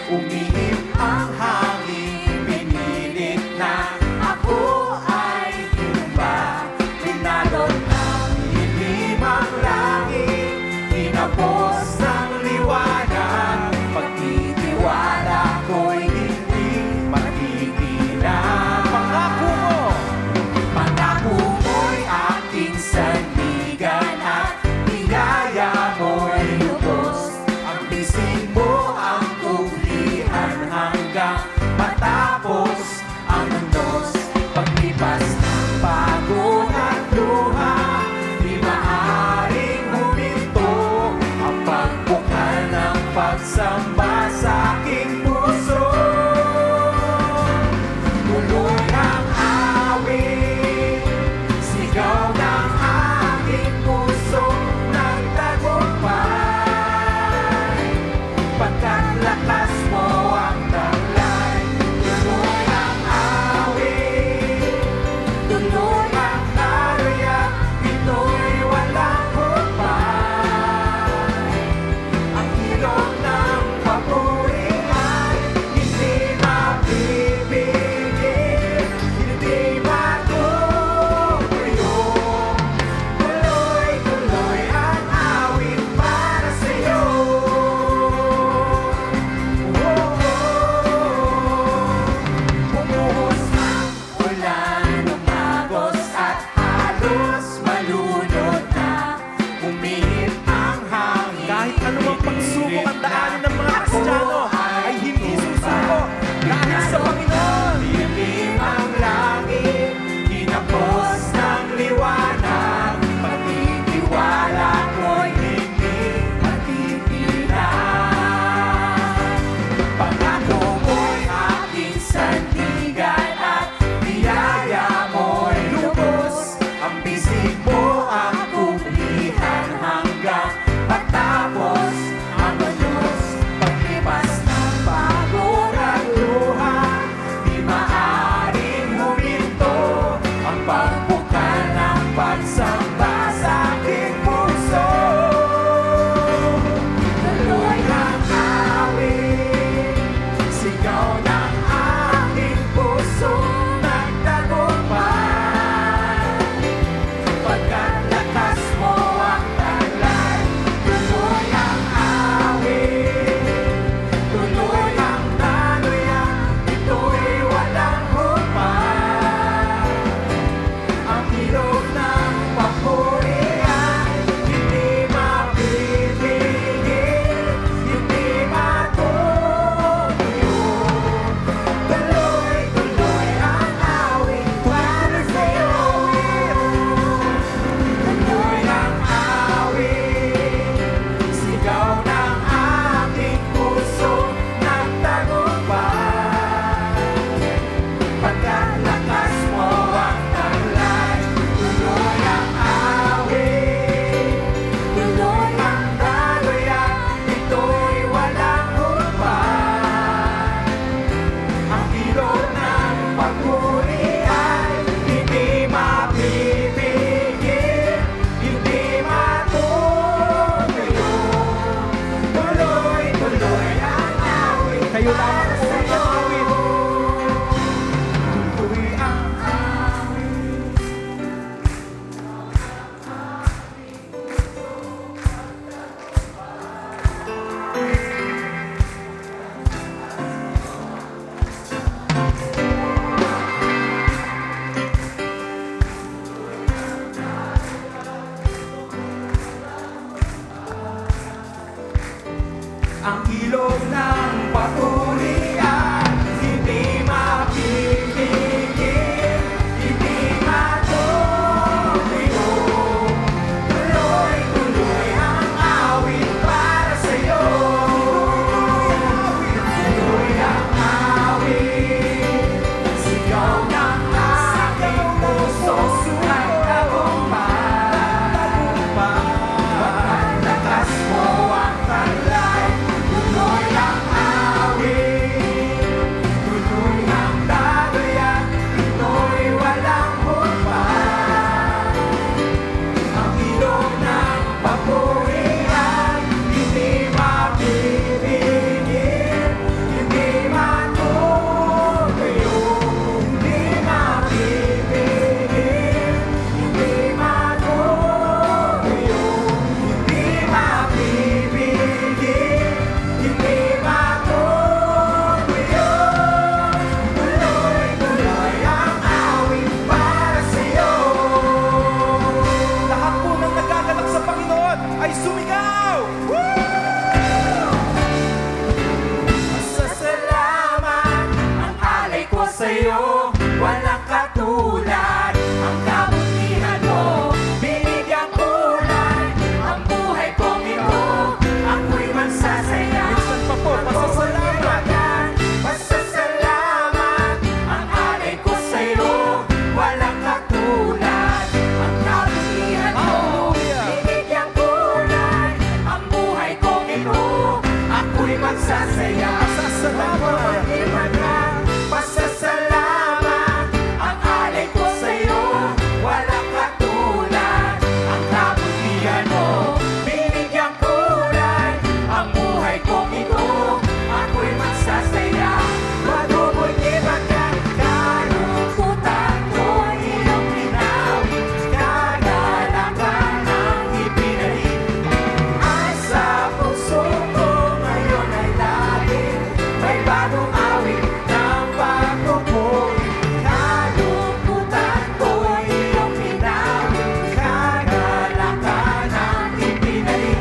Umihip ang hangin, pinilit na ako ay tumba. Pinalot ng ilimang langit, tinapos ng liwanag. Pagtitiwala ko'y hindi matitinag. Pangako mo'y aking sandigan at biyaya mo'y lubos. Ang bisig mo ang kublihan hanggang matapos ang mundos. Paglipas ng pagod at luha, di maaaring huminto ang pagbukal ng pagsamba sa aking puso. Tuloy ang awit, sigaw ng aking puso nagtagumpay. Pagkat lakas mo ang taglay, tuloy ang awit, tuloy ang laruyan, ito'y walang hukay. Ang ilog ng papuri ay hindi mapipigil, hindi matutuyo. Tuloy-tuloy ang awit para sa'yo. Bumuhos ang ulan, umagos at halos malunod na. Umihip ang hangin, Kahit anumang pagsubok ang daanan ng mga Kristiyano ay hindi susuko dahil sa Panginoon. Dilim ang langit, tinapos ng liwanag. Pagtitiwala ko'y hindi matitinag. Pangako mo'y aking sandigan at biyaya mo'y lubos. Ang bisig mo ang kublihan hanggang matapos ang mundos. Paglipas ng pagod at luha, di maaaring huminto ang pagbukal ng pagsamba sa aking puso. Tuloy ang awit, sigaw ng aking puso nagtagumpay. Pagkat lakas mo ang taglay, tuloy ang awit, tuloy ang laluyan, ito'y walang hukay. Ang ilog ng papuri ay hindi mapipigil, hindi matutuyo. Tuloy-tuloy ang awit para sa'yo. Tuloy ang awit, sigaw ng aking puso nagtagumpay. Pagkat lakas mo ang taglay, tuloy ang awit, tuloy ang laluyan, ito'y walang hukay. Ang ilog ng papuri ay hindi mapipigil, hindi matutuyo. Tuloy-tuloy ang awit Kayo lamang para po ang sa'yo. awit. Tuloy ang awit. Ang ilog ng papuri ay hindi sa'yo, walang katulad. Ang kabutihan mo, binigyan kulay. Ang buhay kong ito, ako'y magsasaya. Minsan pa po, pasasalamat. Pasasalamat. Ang alay ko sa'yo, walang katulad. Ang kabutihan mo, Hallelujah. binigyan kulay. Ang buhay kong ito, ako'y magsasaya. Pasasalamat. Pasasalamat. Ang alay ko sa'yo, walang katulad. Ang kabutihan mo, binigyan kulay. Ang buhay kong ito, ako'y magsasaya. Magbubuti ka, kalungkutan ko'y iyong pinawi. Kagalakan ang ipinahid. Ay sa puso ko ngayon ay laging may bagong awit ng pagpupuri. Kalungkutan ko'y iyong pinawi. Kagalakan ang ipinahid.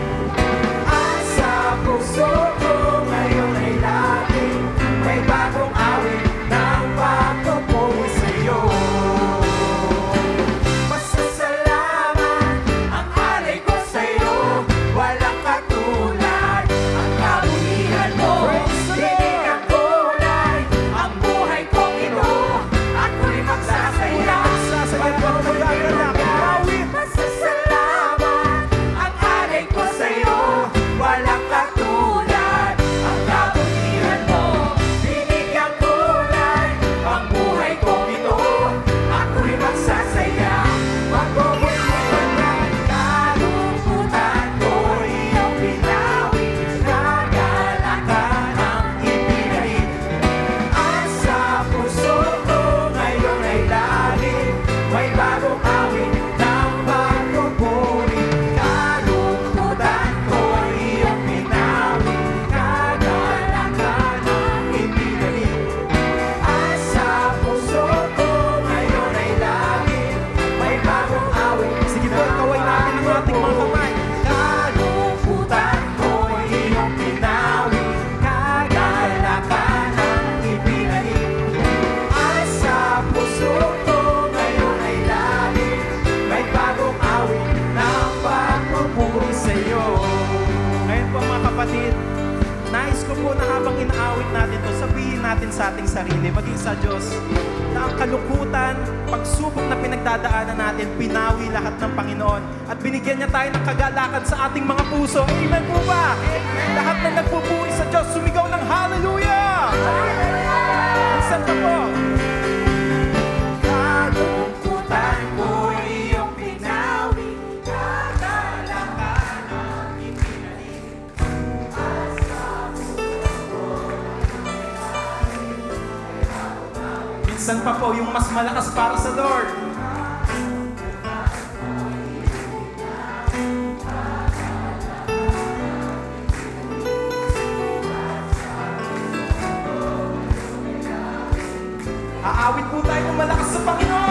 Ay sa puso ko ngayon ay laging may bagong awit ng pagpupuri sa'yo. Pasasalamat. Ang alay ko sa'yo, walang katulad. Ang kabutihan mo, Praise the binigyan kulay. Ang buhay kong ito, ako'y magsasaya. Sasaya po ang magagalak. Awit. Pasasalamat. Ang alay ko sa'yo, walang katulad. Ang kabutihan mo, binigyan kulay. Ang buhay kong ito, ako'y magsasaya. Magbubutihan ng kalungkutan ko'y iyong pinawi. Kagalakan ang ipinahid. At sa puso ko ngayon ay laging may bagong awit ng pagpupuri. Kalungkutan ko'y iyong pinawi. Kagalakan ang ipinahid. At sa puso ko ngayon ay laging may bagong awit. Sige po, kaway natin ang ating mga kamay. Kalungkutan ko'y iyong pinawi. Kagalakan ang ipinahid. At sa puso ko ngayon ay laging may bagong awit ng pagpupuri sa'yo. Ngayon po mga kapatid, nais ko po na habang inaawit natin to, sabihin natin sa ating sarili, maging sa Diyos, na ang kalungkutan, pagsubok na pinagdadaanan natin, pinawi lahat ng Panginoon at binigyan niya tayo ng kagalakan sa ating mga puso. Amen po ba? Lahat na nagpupuri sa Diyos, sumigaw ng hallelujah! Minsan pa po. Kalungkutan ko'y iyong pinawi. Kagalakan ang ipinahid. Minsan pa po yung mas malakas para sa Lord. Aawit po tayo ng malakas sa Panginoon.